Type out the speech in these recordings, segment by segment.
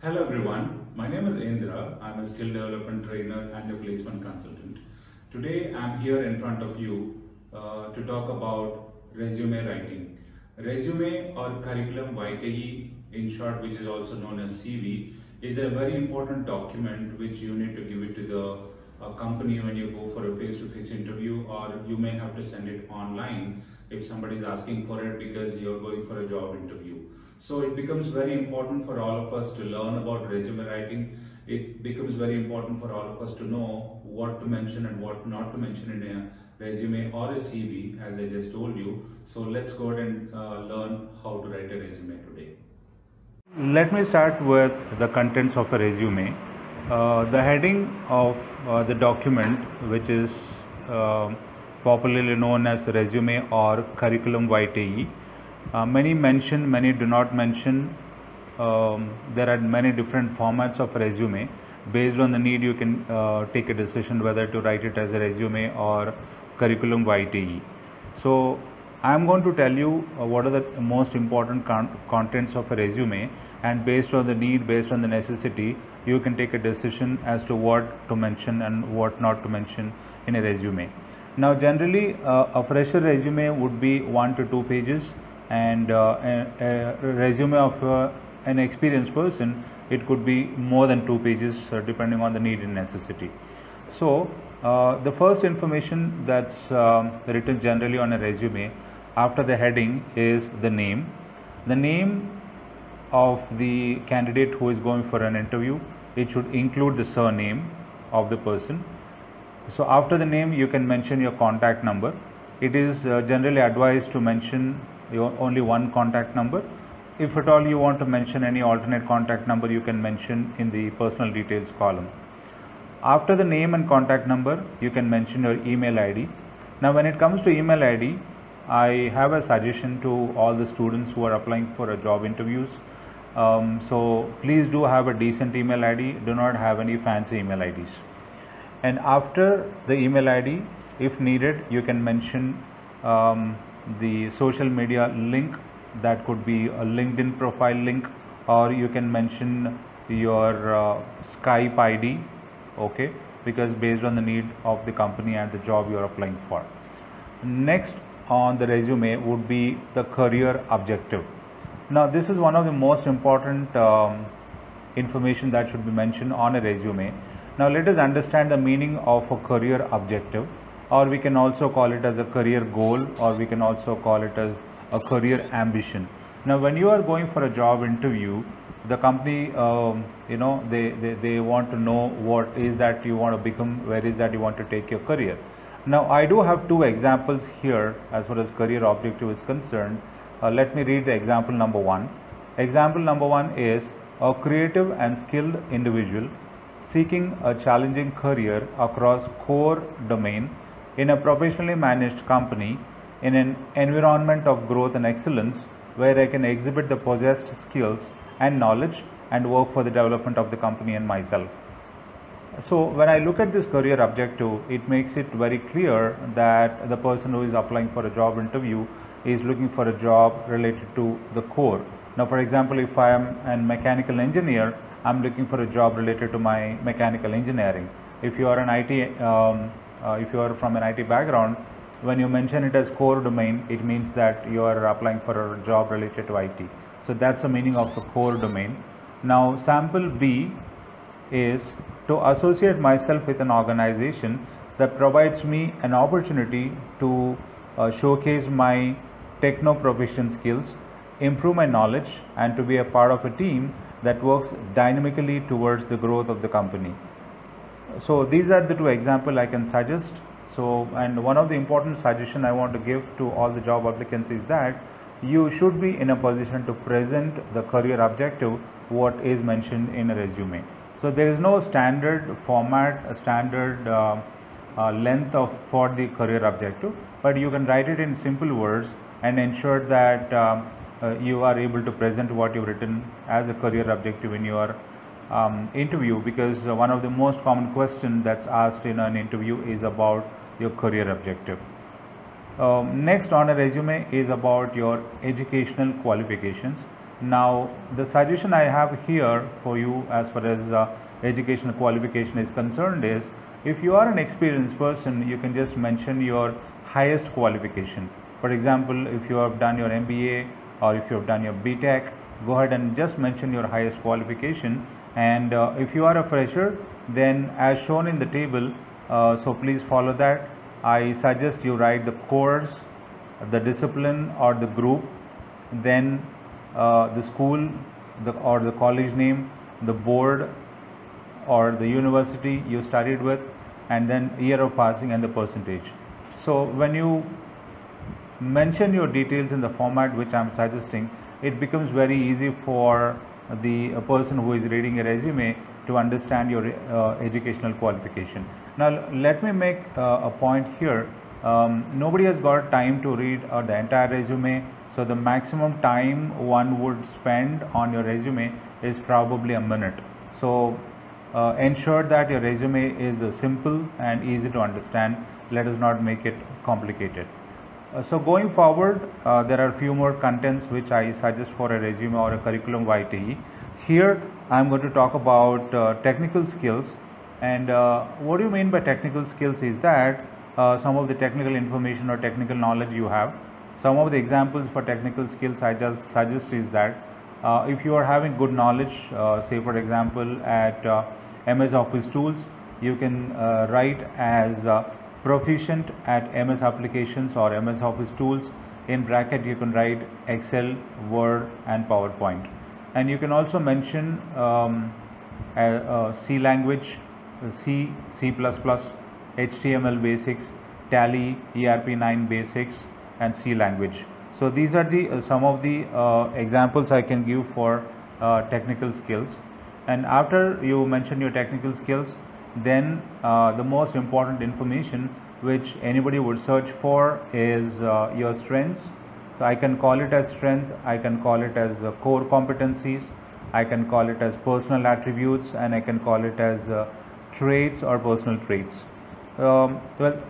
Hello everyone, my name is Indra. I'm a skill development trainer and a placement consultant. Today I'm here in front of you to talk about resume writing. Resume or curriculum vitae, in short, which is also known as CV, is a very important document which you need to give it to the company when you go for a face-to-face interview, or you may have to send it online if somebody is asking for it because you're going for a job interview. So it becomes very important for all of us to learn about resume writing. It becomes very important for all of us to know what to mention and what not to mention in a resume or a CV, as I just told you. So let's go ahead and learn how to write a resume today. Let me start with the contents of a resume. The heading of the document, which is popularly known as resume or curriculum vitae, many mention, many do not mention. There are many different formats of resume. Based on the need, you can take a decision whether to write it as a resume or curriculum vitae. So I'm going to tell you what are the most important contents of a resume, and based on the need, based on the necessity, you can take a decision as to what to mention and what not to mention in a resume. Now generally a fresher resume would be 1 to 2 pages, and a resume of an experienced person, it could be more than 2 pages depending on the need and necessity. So the first information that's written generally on a resume after the heading is the name. The name of the candidate who is going for an interview, it should include the surname of the person. So after the name, you can mention your contact number. It is generally advised to mention only one contact number. If at all you want to mention any alternate contact number, you can mention in the personal details column. After the name and contact number, you can mention your email ID. Now when it comes to email ID, I have a suggestion to all the students who are applying for a job interviews. So please do have a decent email ID, do not have any fancy email IDs. And after the email ID, if needed, you can mention the social media link. That could be a LinkedIn profile link, or you can mention your Skype ID, okay, because based on the need of the company and the job you are applying for. Next on the resume would be the career objective. Now this is one of the most important information that should be mentioned on a resume. Now let us understand the meaning of a career objective, or we can also call it as a career goal, or we can also call it as a career ambition. Now when you are going for a job interview, the company they want to know what is that you want to become, where is that you want to take your career. Now I do have 2 examples here as far as career objective is concerned. Let me read the example number 1. Example number 1 is a creative and skilled individual seeking a challenging career across core domain in a professionally managed company in an environment of growth and excellence, where I can exhibit the possessed skills and knowledge and work for the development of the company and myself. So when I look at this career objective, it makes it very clear that the person who is applying for a job interview is looking for a job related to the core. Now for example, if I am a mechanical engineer, I'm looking for a job related to my mechanical engineering. If you are an IT, if you are from an IT background, when you mention it as core domain, it means that you are applying for a job related to IT. So that's the meaning of the core domain. Now sample B is to associate myself with an organization that provides me an opportunity to showcase my techno-proficient skills, improve my knowledge, and to be a part of a team that works dynamically towards the growth of the company. So these are the 2 examples I can suggest. So, and one of the important suggestion I want to give to all the job applicants is that you should be in a position to present the career objective, what is mentioned in a resume. So there is no standard format, a standard length for the career objective, but you can write it in simple words and ensure that you are able to present what you've written as a career objective in your interview, because one of the most common questions that's asked in an interview is about your career objective. Next on a resume is about your educational qualifications. Now, the suggestion I have here for you as far as educational qualification is concerned is, if you are an experienced person, you can just mention your highest qualification. For example, if you have done your MBA or if you have done your BTech, go ahead and just mention your highest qualification. And if you are a fresher, then as shown in the table, so please follow that. I suggest you write the course, the discipline or the group, then the school or the college name, the board or the university you studied with, and then year of passing and the percentage. So when you mention your details in the format which I am suggesting, it becomes very easy for the person who is reading a resume to understand your educational qualification. Now let me make a point here. Nobody has got time to read the entire resume, so the maximum time one would spend on your resume is probably a minute. So ensure that your resume is simple and easy to understand. Let us not make it complicated. So going forward, there are a few more contents which I suggest for a resume or a curriculum vitae. Here I am going to talk about technical skills. And what do you mean by technical skills is that some of the technical information or technical knowledge you have. Some of the examples for technical skills I just suggest is that if you are having good knowledge, say for example at MS Office tools, you can write as proficient at MS applications or MS Office tools. In bracket you can write Excel, Word and PowerPoint. And you can also mention C language, C, C++, HTML basics, Tally, ERP9 basics and C language. So these are the some of the examples I can give for technical skills. And after you mention your technical skills, then the most important information which anybody would search for is your strengths. So I can call it as strength, I can call it as core competencies, I can call it as personal attributes, and I can call it as traits or personal traits. Well,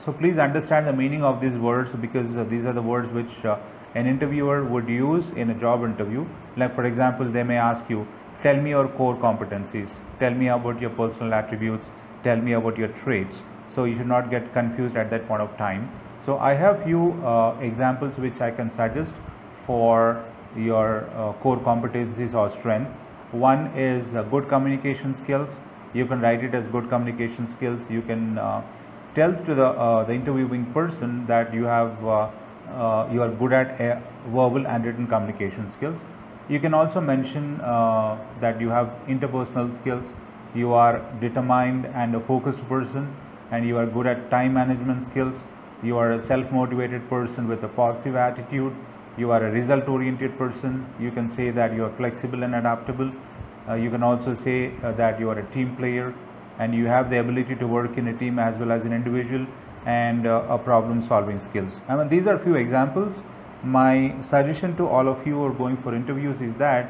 so please understand the meaning of these words, because these are the words which an interviewer would use in a job interview. Like for example, they may ask you, tell me your core competencies, tell me about your personal attributes, tell me about your traits. So you should not get confused at that point of time. So I have few examples which I can suggest for your core competencies or strength. One is good communication skills. You can write it as good communication skills. You can tell to the interviewing person that you are good at verbal and written communication skills. You can also mention that you have interpersonal skills. You are determined and a focused person, and you are good at time management skills. You are a self-motivated person with a positive attitude. You are a result-oriented person. You can say that you are flexible and adaptable. You can also say that you are a team player and you have the ability to work in a team as well as an individual, and a problem-solving skills. I mean, these are few examples. My suggestion to all of you who are going for interviews is that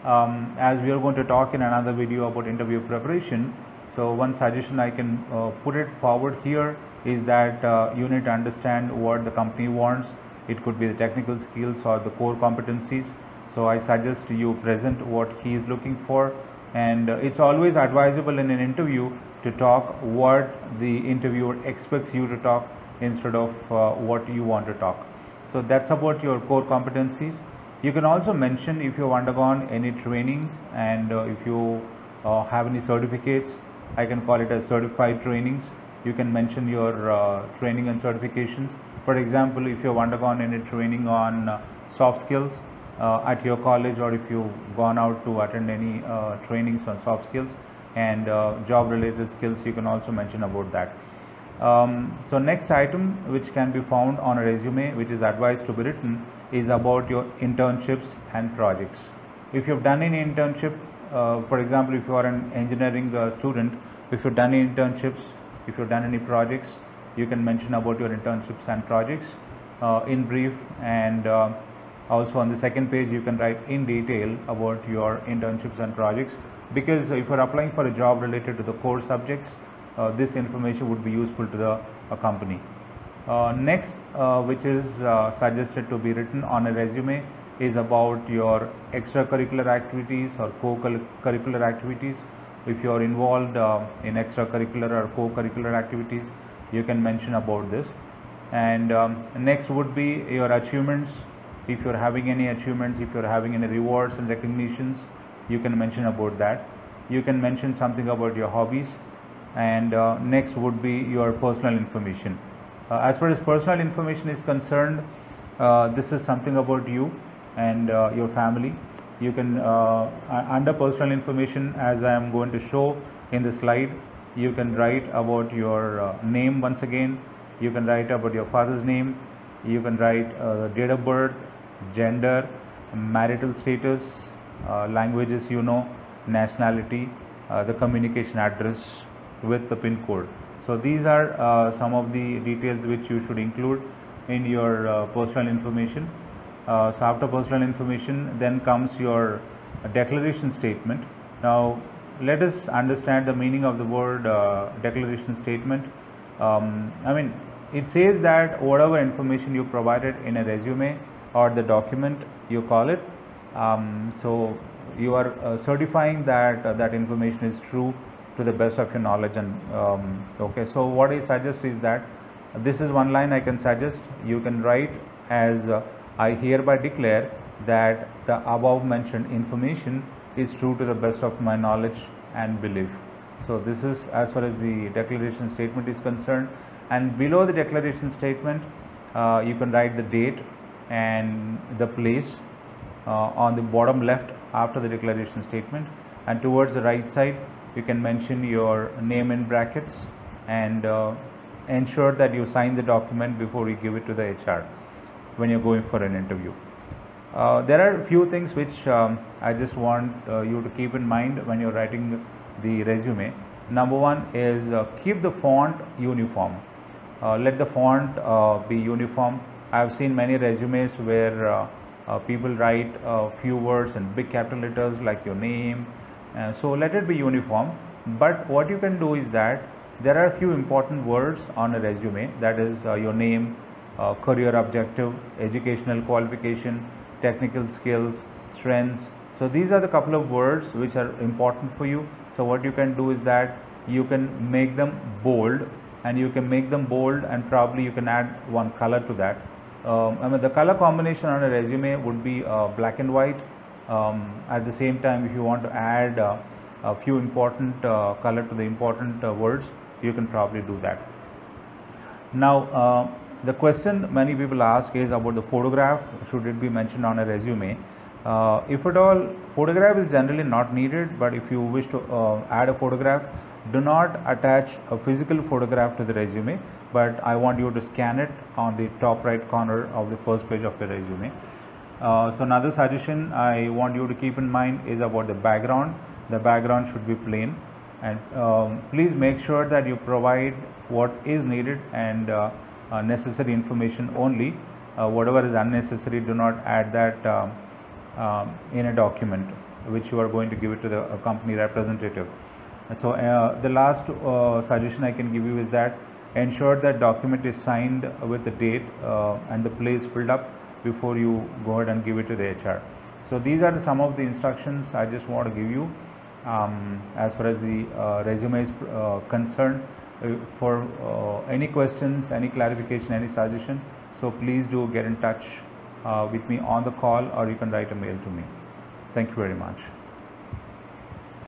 as we are going to talk in another video about interview preparation, so one suggestion I can put it forward here is that you need to understand what the company wants. It could be the technical skills or the core competencies. So I suggest you present what he is looking for, and it's always advisable in an interview to talk what the interviewer expects you to talk instead of what you want to talk. So that's about your core competencies. You can also mention if you have undergone any trainings, and if you have any certificates, I can call it as certified trainings. You can mention your training and certifications. For example, if you have undergone any training on soft skills at your college, or if you've gone out to attend any trainings on soft skills and job related skills, you can also mention about that. So next item which can be found on a resume, which is advised to be written, is about your internships and projects. If you've done any internship, for example, if you are an engineering student, if you've done any internships, if you've done any projects, you can mention about your internships and projects in brief, and also on the second page you can write in detail about your internships and projects, because if you are applying for a job related to the core subjects, this information would be useful to the company. Next, which is suggested to be written on a resume, is about your extracurricular activities or co-curricular activities. If you are involved in extracurricular or co-curricular activities, you can mention about this. And next would be your achievements. If you are having any achievements, if you are having any rewards and recognitions, you can mention about that. You can mention something about your hobbies. And next would be your personal information. As far as personal information is concerned, this is something about you and your family. You can under personal information, as I am going to show in the slide, you can write about your name once again. You can write about your father's name. You can write date of birth, gender, marital status, languages you know, nationality, the communication address with the PIN code. So these are some of the details which you should include in your personal information. So after personal information, then comes your declaration statement. Now let us understand the meaning of the word declaration statement. I mean, it says that whatever information you provided in a resume or the document you call it, so you are certifying that that information is true to the best of your knowledge. And okay, so what I suggest is that this is one line I can suggest. You can write as I hereby declare that the above mentioned information is true to the best of my knowledge and belief. So this is as far as the declaration statement is concerned. And below the declaration statement, you can write the date and the place on the bottom left after the declaration statement, and towards the right side you can mention your name in brackets, and ensure that you sign the document before you give it to the HR when you're going for an interview. There are a few things which I just want you to keep in mind when you're writing the resume. Number one is keep the font uniform. Let the font be uniform. I have seen many resumes where people write a few words in big capital letters like your name. So let it be uniform. But what you can do is that there are a few important words on a resume, that is your name, career objective, educational qualification, technical skills, strengths. So these are the couple of words which are important for you. So what you can do is that you can make them bold, and you can make them bold and probably you can add one color to that. I mean, the color combination on a resume would be black and white. At the same time, if you want to add a few important color to the important words, you can probably do that. Now the question many people ask is about the photograph. Should it be mentioned on a resume? If at all, photograph is generally not needed, but if you wish to add a photograph, do not attach a physical photograph to the resume, but I want you to scan it on the top right corner of the first page of your resume. So another suggestion I want you to keep in mind is about the background. The background should be plain, and please make sure that you provide what is needed and necessary information only. Whatever is unnecessary, do not add that in a document which you are going to give it to the company representative. So the last suggestion I can give you is that ensure that document is signed with the date and the place filled up before you go ahead and give it to the HR. So these are some of the instructions I just want to give you as far as the resume is concerned. For any questions, any clarification, any suggestion, so please do get in touch with me on the call, or you can write a mail to me. Thank you very much.